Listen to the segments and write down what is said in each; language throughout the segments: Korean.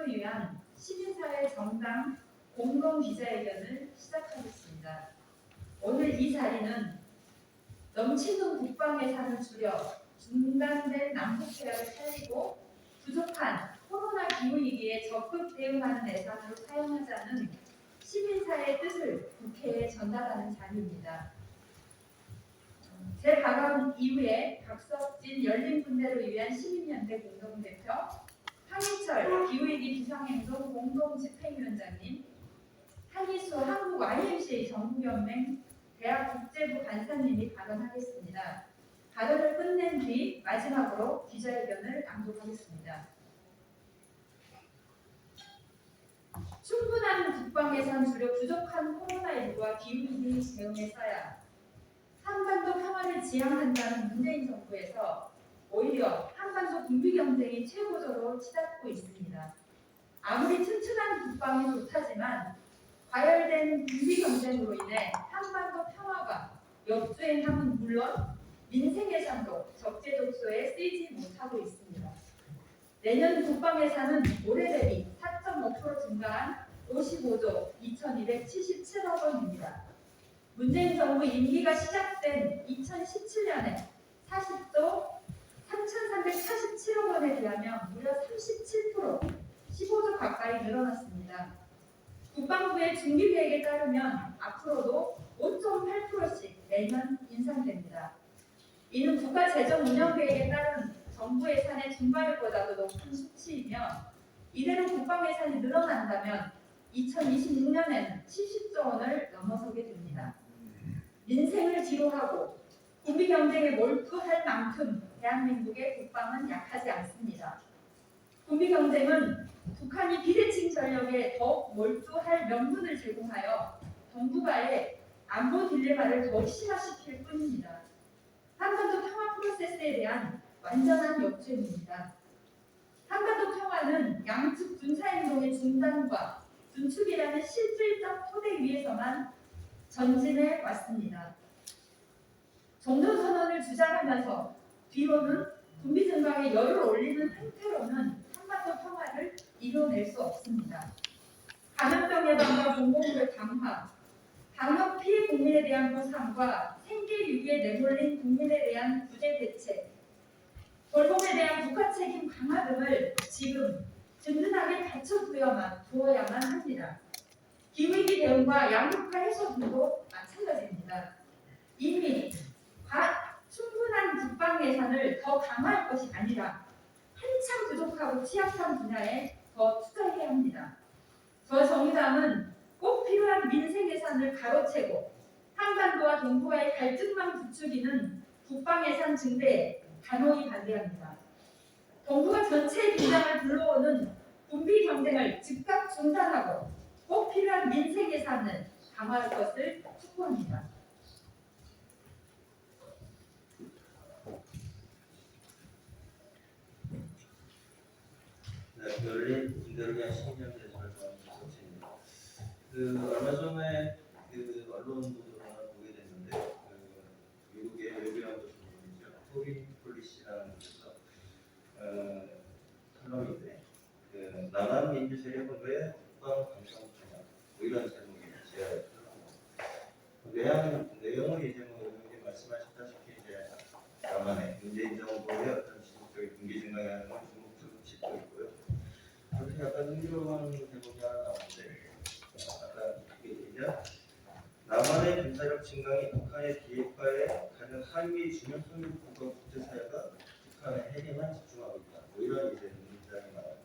공론을 위한 시민사회 정당 공동기자회견을 시작하겠습니다. 오늘 이 자리는 넘치는 국방 예산을 줄여 중단된 남북회합을 살리고 부족한 코로나 기후위기에 적극 대응하는 예산으로 사용하자는 시민사회의 뜻을 국회에 전달하는 자리입니다. 제 발언 이후에 박석진 열린분대를 위한 시민연대 공동대표, 한희철 기후위기 비상행동 공동집행위원장님, 한희수 한국 YMCA 전국연맹 대학국제부 간사님이 발언하겠습니다. 발언을 끝낸 뒤 마지막으로 기자회견을 낭독하겠습니다. 충분한 국방 예산 줄여 부족한 코로나19와 기후위기 대응에 써야 한반도 평화를 지향한다는 문재인 정부에서 오히려 한반도 군비 경쟁이 최고조로 치닫고 있습니다. 아무리 튼튼한 국방이 좋다지만 과열된 군비 경쟁으로 인해 한반도 평화가 역주행함은 물론 민생 예산도 적재적소에 쓰이지 못하고 있습니다. 내년 국방 예산은 올해 대비 4.5% 증가한 55조 2,277억 원입니다. 문재인 정부 임기가 시작된 2017년에 40조 3,347억 원에 비하면 무려 37%, 15조 가까이 늘어났습니다. 국방부의 중기계획에 따르면 앞으로도 5.8%씩 매년 인상됩니다. 이는 국가재정운영계획에 따른 정부 예산의 증가율보다도 높은 수치이며 이대로 국방 예산이 늘어난다면 2026년에는 70조 원을 넘어서게 됩니다. 민생을 지도하고 군비 경쟁에 몰두할 만큼 대한민국의 국방은 약하지 않습니다. 군비 경쟁은 북한이 비대칭 전력에 더욱 몰두할 명분을 제공하여 동북아의 안보 딜레마를 더 심화시킬 뿐입니다. 한반도 평화 프로세스에 대한 완전한 역주행입니다. 한반도 평화는 양측 군사행동의 중단과 준축이라는 실질적 토대 위에서만 전진해 왔습니다. 종전선언을 주장하면서 뒤로는 군비 증강에 열을 올리는 행태로는 한반도 평화를 이뤄낼 수 없습니다. 감염병 예방과 공공의료 강화, 방역 피해 국민에 대한 보상과 생계 위기에 내몰린 국민에 대한 구제 대책, 돌봄에 대한 국가 책임 강화 등을 지금 든든하게 받쳐두어야만 합니다. 기후위기 대응과 양극화 해소 등도 마찬가지입니다. 이미 충분한 국방 예산을 더 강화할 것이 아니라 한참 부족하고 취약한 분야에 더 투자해야 합니다. 저 정의당은 꼭 필요한 민생 예산을 가로채고 한반도와 동북아의 갈등만 부추기는 국방 예산 증대에 단호히 반대합니다. 동북아 전체의 긴장을 불러오는 군비 경쟁을 즉각 중단하고 꼭 필요한 민생 예산을 강화할 것을 촉구합니다. 열린분대를 시민연대 설정입니다. 얼마 전에 언론 보도를 보게 됐는데 미국의 외교안보 전문이죠 토린 폴리시라는 곳에서 칼럼인데 남한 민주 세력은 왜 국방 강성하냐 이런 제목의 제 내용은 이제 의원님 말씀하셨다시피 이제 남한의 문재인 정부의 어떤 지속적인 군기 증강하는 건 중국적으로 짚고 있고요. 그렇게 약간 흥미로운 대목이 하나 나오는데 아까 얘기했냐 남한의 군사력 증강이 북한의 비핵화에 가장 상위 중요성을 두고 국제사회가 북한의 핵에만 집중하고 있다. 이런 이제 문장이 나와요.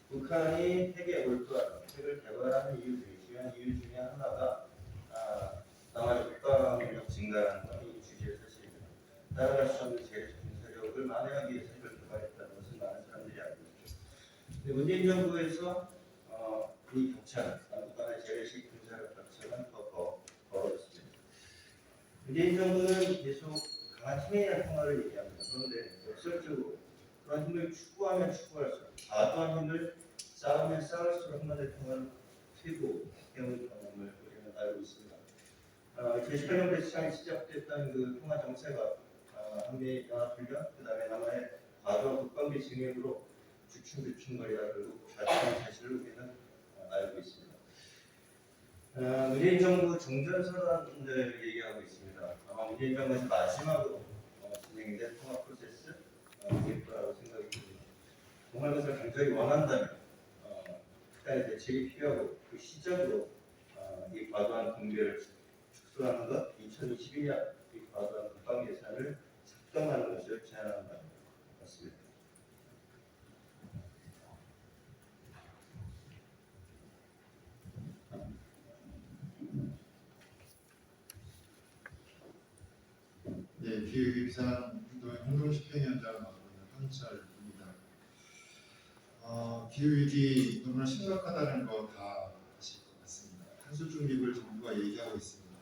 북한이 핵에 몰두하는 핵을 개발하는 중요한 이유 중에 하나가 남한의 국방력 증가라는 건 이 주제의 사실입니다. 따라갈 수 없는 재래식 군사력을 만회하기 위해서 핵을 개발했다는 것을 많은 사람들이 알고 있죠. 근데 문재인 정부에서 이 격차는 남북 간의 재래식 군사력 격차는 더 벌어졌습니다. 문재인 정부는 계속 강한 힘에 대한 평화를 얘기합니다. 그런데 역설적으로 그런 힘을 추구하면 추구할수록 과도한 힘을 쌓으면 쌓을수록 한반도의 평화를 퇴보해온 경험을 우리는 알고 있습니다. 제18년 배치장에 시작됐던 그 평화 정세가 한미 연합훈련, 그 다음에 남한의 과도한 국방비 증액으로 주춤주춤거리다 결국 좌충 사실을 우리는 알고 있습니다. 문재인 정부 종전선언을 얘기하고 있습니다. 아마 문재인 정부에서 마지막으로 진행된 통합 프로세스 일 거라고 생각이 듭니다. 정말 그것을 강조히 원한다면 특단의 대책이 필요하고 그 시작으로 이 과도한 공개를 축소하는 것, 2021년 이 과도한 국방 예산을 삭감하는 것을 제안하는 것 같습니다. 네, 기후위기비상운동의 공동집행위원장을 맡고 있는 황철입니다. 기후위기 너무나 심각하다는 거 다 아실 것 같습니다. 탄소 중립을 정부가 얘기하고 있습니다.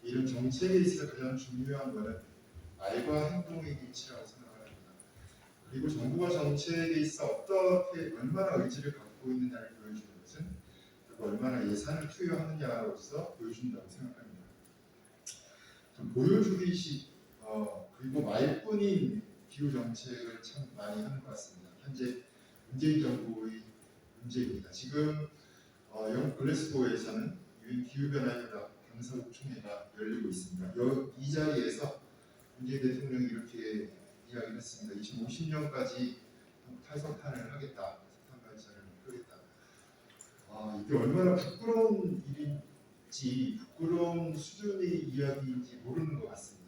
이런 정책에 있어서 가장 중요한 것은 말과 행동의 일치라고 생각합니다. 그리고 정부가 정책에 있어 어떻게 얼마나 의지를 갖고 있느냐를 보여주는 것은 그리고 얼마나 예산을 투여하느냐로서 보여준다고 생각합니다. 보여주기식 그리고 말뿐인 기후 정책을 참 많이 하는 것 같습니다. 현재 문재인 정부의 문제입니다. 지금 영국 글래스고에서는 유엔 기후변화협약 당사국 총회가 열리고 있습니다. 이 자리에서 문재인 대통령이 이렇게 이야기를 했습니다. 2050년까지 탈석탄을 하겠다, 석탄 발전을 하겠다. 이게 얼마나 부끄러운 일인지, 부끄러운 수준의 이야기인지 모르는 것 같습니다.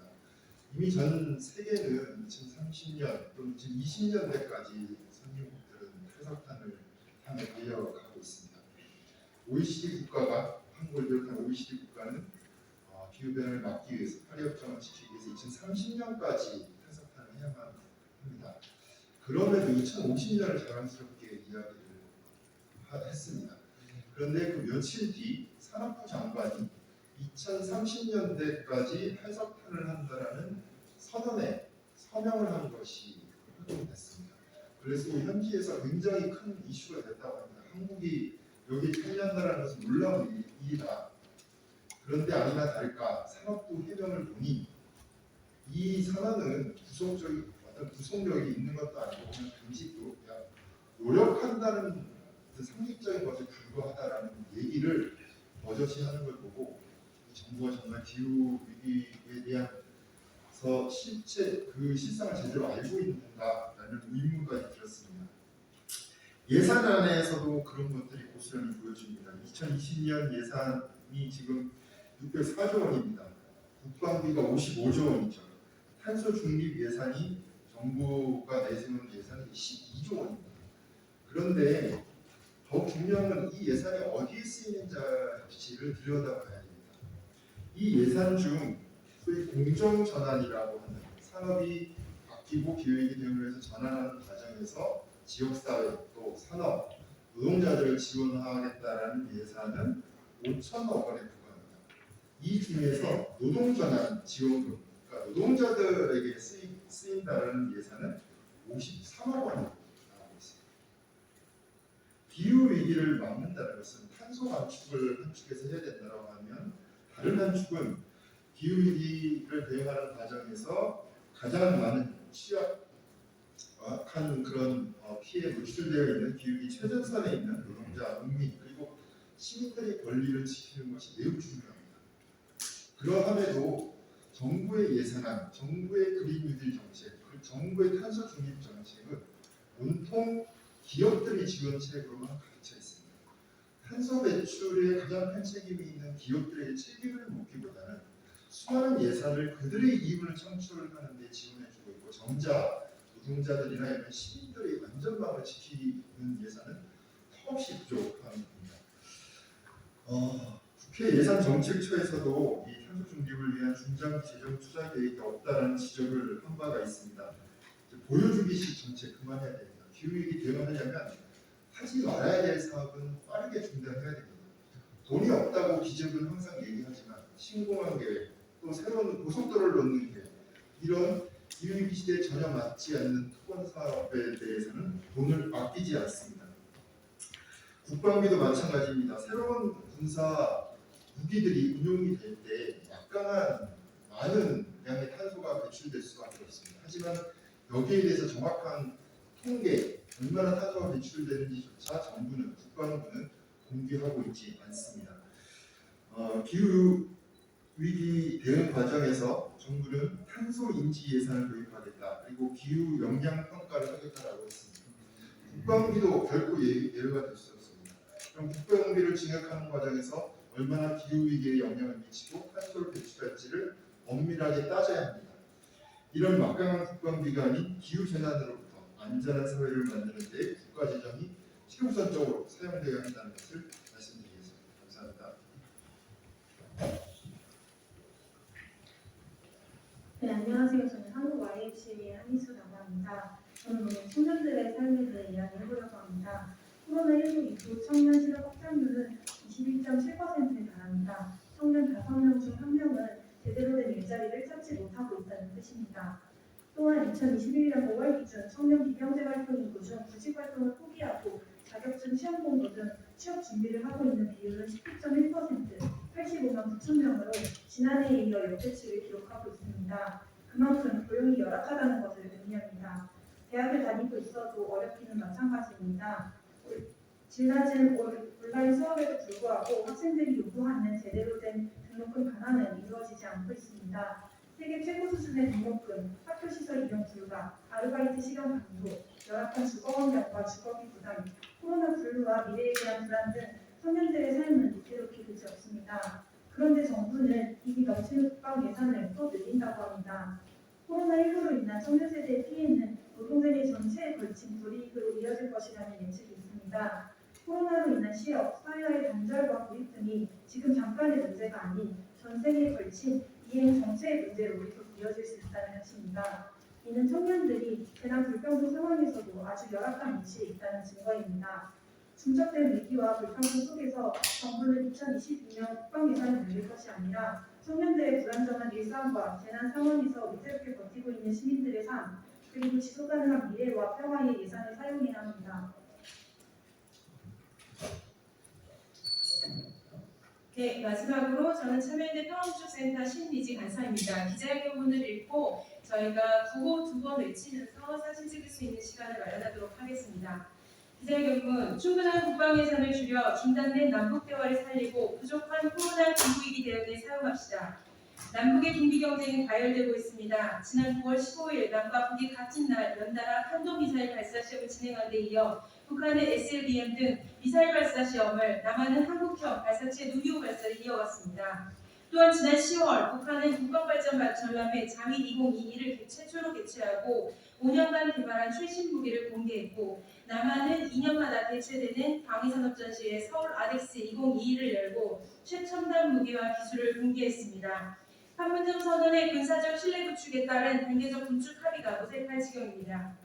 이미 전 세계는 2030년 또는 2020년대까지 선진국들은 탈석탄을 향해 달려가고 있습니다. OECD 국가가 한국을 비롯한 OECD 국가는 기후변화를 막기 위해서 파리 협정을 지키기 위해서 2030년까지 탈석탄을 해야만 합니다. 그럼에도 2050년을 자랑스럽게 이야기를 했습니다. 그런데 그 며칠 뒤 산업부 장관이 2030년대까지 탈석탄을 한다라는 선언에 서명을 한 것이 확인됐습니다. 그래서 현지에서 굉장히 큰 이슈가 됐다고 합니다. 한국이 여기 참여한다는 것은 놀라운 일이다. 그런데 아니나 다를까 산업부 해명을 보니 이 선언은 어떤 구속력이 있는 것도 아니고 그냥 금식도 그냥 노력한다는 상식적인 것에 불과하다라는 얘기를 버젓이 하는 걸 보고 정부가 정말 기후 위기에 대해서 그 실상을 제대로 알고 있는가라는 의문까지 들었습니다. 예산안에서도 그런 것들이 고스란히 보여집니다. 2020년 예산이 지금 604조 원입니다. 국방비가 55조 원이죠. 탄소 중립 예산이 정부가 내세우는 예산이 12조 원입니다. 그런데 더욱 중요한 건 이 예산이 어디에 쓰이는지를 들여다봐야 됩니다. 이 예산 중 소위 공정전환이라고 하는 산업이 바뀌고 기후위기 대응을 해서 전환하는 과정에서 지역사회 또 산업, 노동자들을 지원하겠다라는 예산은 5천억 원에 불과합니다. 이 중에서 노동전환 지원금, 그러니까 노동자들에게 쓰인다는 예산은 53억 원이 나오고 있습니다. 기후 위기를 막는다는 것은 탄소 감축을 한 축에서 해야 된다고 하면 다른 한 축은 기후 위기를 대응하는 과정에서 가장 많은 취약한 그런 피해에 노출되어 있는 기후위기 최전선에 있는 노동자, 국민 그리고 시민들의 권리를 지키는 것이 매우 중요합니다. 그러함에도 정부의 예산안, 정부의 그린 뉴딜 정책, 정부의 탄소 중립 정책은 온통 기업들의 지원책으로만 가르쳐 있습니다. 탄소 배출에 가장 큰 책임이 있는 기업들에게 책임을 묻기보다는 수많은 예산을 그들의 이윤을 창출하는 데 지원해주고 있고 정작 노동자들이나 이런 시민들의 안전망을 지키는 예산은 턱없이 부족합니다. 국회 예산정책처에서도 이 탄소 중립을 위한 중장기 재정 투자 계획이 없다는 지적을 한 바가 있습니다. 보여주기식 정책 그만해야 됩니다. 기후위기 대응하려면 하지 말아야 될 사업은 빠르게 중단해야 됩니다. 돈이 없다고 기재부는 항상 얘기하지만 신공항 계획, 또 새로운 고속도로를 놓는 계획, 이런 기후위기 시대에 전혀 맞지 않는 특권 사업에 대해서는 돈을 아끼지 않습니다. 국방비도 마찬가지입니다. 새로운 군사 무기들이 운용이 될 때 약간한 많은 양의 탄소가 배출될 수밖에 없습니다. 하지만 여기에 대해서 정확한 통계, 얼마나 탄소가 배출되는지조차 정부는 국방부는 공개하고 있지 않습니다. 기후 위기 대응 과정에서 정부는 탄소 인지 예산을 도입하겠다. 그리고 기후 영향 평가를 하겠다라고 했습니다. 국방비도 결코 예외가 될 수 없습니다. 그럼 국방비를 증액하는 과정에서 얼마나 기후 위기에 영향을 미치고 탄소를 배출할지를 엄밀하게 따져야 합니다. 이런 막강한 국방비가 아닌 기후 재난으로부터 안전한 사회를 만드는 데 국가 재정이 최우선적으로 사용되어야 한다는 것을 말씀드리겠습니다. 감사합니다. 네, 안녕하세요. 저는 한국 YH의 한희수라고 합니다. 저는 오늘 청년들의 삶에 대해 이야기해보려고 합니다. 코로나19 이후 청년 실업 확산률은 21.7%에 달합니다. 청년 5명 중 1명은 제대로 된 일자리를 찾지 못하고 있다는 뜻입니다. 또한 2021년 5월 기준 청년 비경제활동 인구 중 구직활동을 포기하고 자격증 시험 공부 등 취업 준비를 하고 있는 비율은 19.1%, 85만 9천 명으로 지난해에 이어 역대치를 기록하고 있습니다. 그만큼 고용이 열악하다는 것을 의미합니다. 대학을 다니고 있어도 어렵기는 마찬가지입니다. 질 낮은 온라인 수업에도 불구하고 학생들이 요구하는 제대로 된 등록금 반환은 이루어지지 않고 있습니다. 세계 최고 수준의 등록금, 학교 시설 이용 불가, 아르바이트 시간 감소, 열악한 주거 환경과 주거비 부담, 코로나 분류와 미래에 대한 불안 등 청년들의 삶은 위태롭게 그지없습니다. 그런데 정부는 이미 넘치는 국방 예산을 또 늘린다고 합니다. 코로나19로 인한 청년 세대의 피해는 노동세계 전체에 걸친 불이익으로 이어질 것이라는 예측이 있습니다. 코로나로 인한 실업, 사회와의 단절과 고립 등이 지금 잠깐의 문제가 아닌 전 세계에 걸친 이행 전체의 문제로 계속 이어질 수 있다는 것입니다. 이는 청년들이 재난 불평등 상황에서도 아주 열악한 위치에 있다는 증거입니다. 중첩된 위기와 불평등 속에서 정부는 2022년 국방 예산을 늘릴 것이 아니라 청년들의 불안정한 일상과 재난 상황에서 위태롭게 버티고 있는 시민들의 삶, 그리고 지속가능한 미래와 평화의 예산을 사용해야 합니다. 네, 마지막으로 저는 참여연대 평화구축센터 신미지 간사입니다. 기자회견문을 읽고 저희가 구호 2번 외치면서 사진 찍을 수 있는 시간을 마련하도록 하겠습니다. 기자회견문, 충분한 국방 예산을 줄여 중단된 남북 대화를 살리고 부족한 코로나 기후위기 대응에 사용합시다. 남북의 긴비 경쟁이 가열되고 있습니다. 지난 9월 15일 남과 북이 같은 날 연달아 탄도미사일 발사 시험을 진행한 데 이어 북한의 SLBM 등 미사일 발사 시험을 남한은 한국형 발사체 누리호 발사를 이어갔습니다. 또한 지난 10월 북한은 국방발전 전람회 장위 2022를 최초로 개최하고 5년간 개발한 최신 무기를 공개했고 남한은 2년마다 개최되는 방위산업전시회 서울 아덱스 2022를 열고 최첨단 무기와 기술을 공개했습니다. 판문점 선언의 군사적 신뢰 구축에 따른 단계적 군축 합의가 모색할 지경입니다.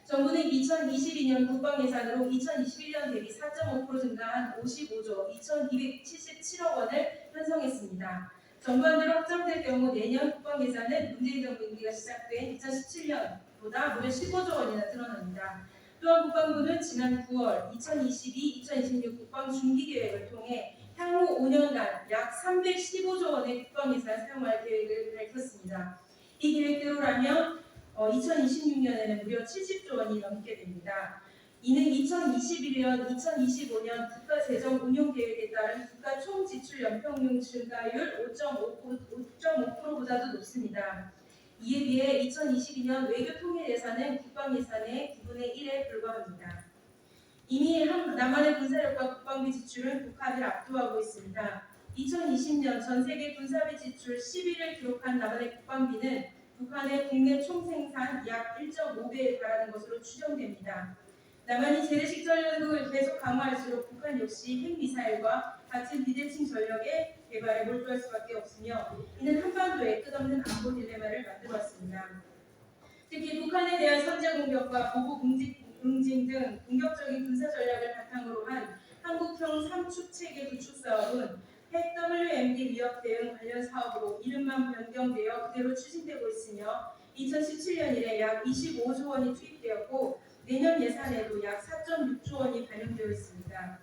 정부는 2022년 국방 예산으로 2021년 대비 4.5% 증가한 55조 2,277억 원을 편성했습니다. 정부안대로 확정될 경우 내년 국방 예산은 문재인 정부 임기가 시작된 2017년보다 무려 15조 원이나 늘어납니다. 또한 국방부는 지난 9월 2022-2026 국방 중기 계획을 통해 향후 5년간 약 315조 원의 국방 예산을 사용할 계획을 밝혔습니다. 이 계획대로라면 2026년에는 무려 70조 원이 넘게 됩니다. 이는 2021년, 2025년 국가 재정 운용 계획에 따른 국가 총 지출 연평균 증가율 5.5%보다도 높습니다. 이에 비해 2022년 외교 통일 예산은 국방 예산의 9분의 1에 불과합니다. 이미 남한의 군사력과 국방비 지출은 북한을 압도하고 있습니다. 2020년 전 세계 군사비 지출 10위를 기록한 남한의 국방비는 북한의 국내 총생산 약 1.5배에 달하는 것으로 추정됩니다. 남한이 재래식 전력을 계속 강화할수록 북한 역시 핵미사일과 같은 비대칭 전력의 개발에 몰두할 수밖에 없으며 이는 한반도에 끝없는 안보 딜레마를 만들어왔습니다. 특히 북한에 대한 선제 공격과 보복 응징 등 공격적인 군사 전략을 바탕으로 한 한국형 3축 체계 구축 사업은 핵 WMD 위협 대응 관련 사업으로 이름만 변경되어 그대로 추진되고 있으며 2017년 이래 약 25조 원이 투입되었고 내년 예산에도 약 4.6조 원이 반영되어 있습니다.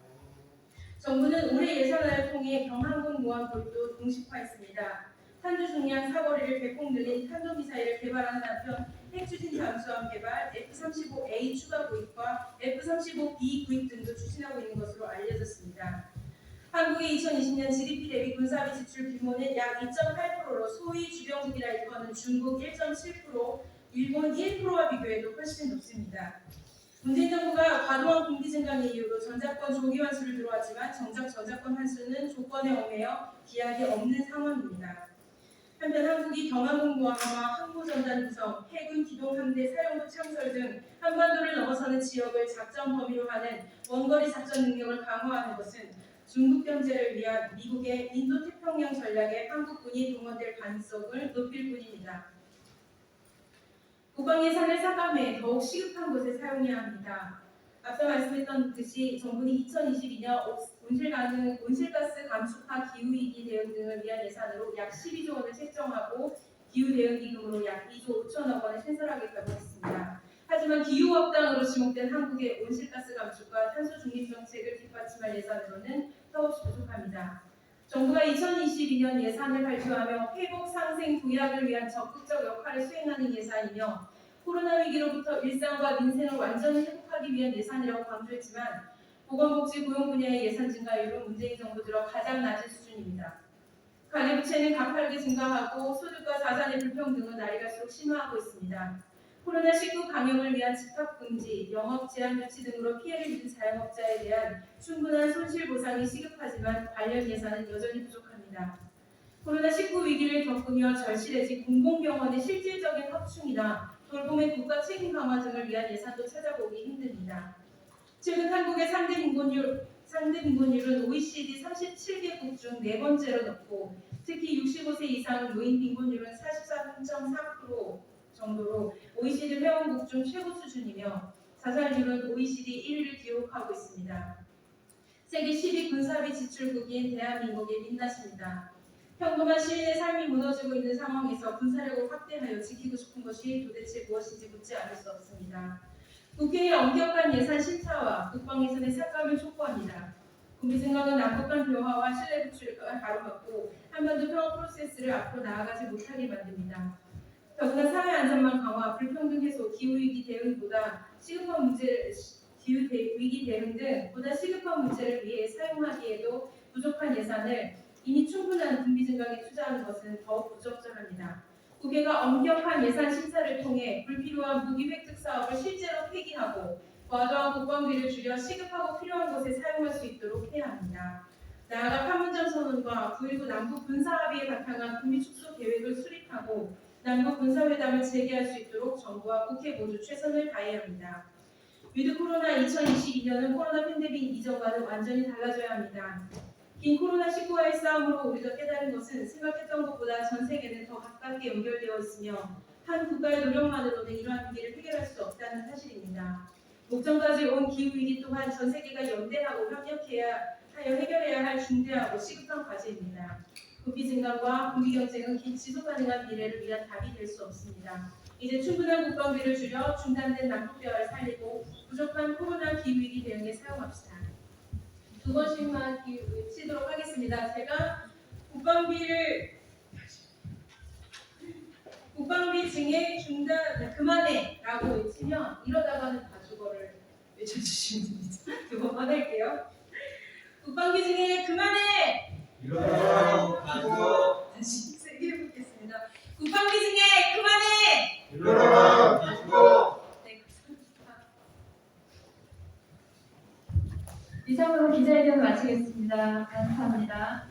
정부는 올해 예산안을 통해 경항공 모함 도입도 공식화했습니다. 탄두 중량 사거리를 대폭 늘린 탄도미사일을 개발하는 한편 핵추진 잠수함 개발, F-35A 추가 구입과 F-35B 구입 등도 추진하고 있는 것으로 알려졌습니다. 한국의 2020년 GDP 대비 군사비 지출 규모는 약 2.8%로 소위 주변국이라 일컫는 중국 1.7%, 일본 1%와 비교해도 훨씬 높습니다. 문재인 정부가 과도한 군비 증강의 이유로 전자권 조기 환수를 들어왔지만 정작 전자권 환수는 조건에 얽매여 기약이 없는 상황입니다. 한편 한국이 경항공모함과 항모전단 구성, 해군 기동함대 사령부 창설 등 한반도를 넘어서는 지역을 작전 범위로 하는 원거리 작전 능력을 강화하는 것은 중국 견제를 위한 미국의 인도태평양 전략에 한국군이 동원될 가능성을 높일 뿐입니다. 국방 예산을 삭감해 더욱 시급한 곳에 사용해야 합니다. 앞서 말씀했던 듯이 정부는 2022년 온실가스 감축과 기후위기 대응 등을 위한 예산으로 약 12조 원을 책정하고 기후대응기금으로 약 2조 5천억 원을 신설하겠다고 했습니다. 하지만 기후업당으로 지목된 한국의 온실가스 감축과 탄소 중립 정책을 뒷받침할 예산으로는 더없이 부족합니다. 정부가 2022년 예산을 발표하며 회복 상생 도약을 위한 적극적 역할을 수행하는 예산이며 코로나 위기로부터 일상과 민생을 완전히 회복하기 위한 예산이라고 강조했지만 보건복지 고용 분야의 예산 증가율은 문재인 정부 들어 가장 낮은 수준입니다. 가계부채는 가파르게 증가하고 소득과 자산의 불평등은 날이 갈수록 심화하고 있습니다. 코로나19 감염을 위한 집합금지, 영업 제한 조치 등으로 피해를 입은 자영업자에 대한 충분한 손실 보상이 시급하지만 관련 예산은 여전히 부족합니다. 코로나19 위기를 겪으며 절실해진 공공병원의 실질적인 확충이나 돌봄의 국가 책임 강화 등을 위한 예산도 찾아보기 힘듭니다. 최근 한국의 상대 빈곤율은 OECD 37개국 중 4번째로 높고 특히 65세 이상 노인 빈곤율은 43.4% 정도로 OECD 회원국 중 최고 수준이며 자살률은 OECD 1위를 기록하고 있습니다. 세계 10위 군사비 지출국인 대한민국의 민낯입니다. 평범한 시민의 삶이 무너지고 있는 상황에서 군사력을 확대하여 지키고 싶은 것이 도대체 무엇인지 묻지 않을 수 없습니다. 국회의 엄격한 예산 심사와 국방 예산의 삭감을 촉구합니다. 군비 증강은 남북 간 대화와 신뢰 구축을 가로막고 한반도 평화 프로세스를 앞으로 나아가지 못하게 만듭니다. 더구나 사회 안전망 강화, 불평등 해소, 기후위기 대응보다 시급한 기후위기 대응 등 보다 시급한 문제를 위해 사용하기에도 부족한 예산을 이미 충분한 군비 증강에 투자하는 것은 더욱 부적절합니다. 국회가 엄격한 예산 심사를 통해 불필요한 무기 획득 사업을 실제로 폐기하고 과도한 국방비를 줄여 시급하고 필요한 것에 사용할 수 있도록 해야 합니다. 나아가 판문점 선언과 9.19 남북 군사합의에 바탕한 군비 축소 계획을 수립하고 남북 군사회담을 재개할 수 있도록 정부와 국회 모두 최선을 다해야 합니다. 위드 코로나 2022년은 코로나 팬데믹 이전과는 완전히 달라져야 합니다. 긴 코로나19와의 싸움으로 우리가 깨달은 것은 생각했던 것보다 전 세계는 더 가깝게 연결되어 있으며 한 국가의 노력만으로는 이러한 위기를 해결할 수 없다는 사실입니다. 목전까지 온 기후위기 또한 전 세계가 연대하고 협력해야 하여 해결해야 할 중대하고 시급한 과제입니다. 군비 증강과 군비 경쟁은 지속 가능한 미래를 위한 답이 될 수 없습니다. 이제 충분한 국방비를 줄여 중단된 남북 대화를 살리고 부족한 코로나 기후위기 대응에 사용합시다. 두 번씩만 외치도록 하겠습니다. 제가 국방비 증액 중단 그만해라고 외치면 이러다가는 다 죽어를 외쳐주시면 됩니다. 두 번만 할게요. 국방비 증액 그만해. 이러다가 가지고 다시 세게 해보겠습니다. 국방비 증액 그만해. 이러다가 가지고 네, 감사합니다. 이상으로 기자회견을 마치겠습니다. 감사합니다.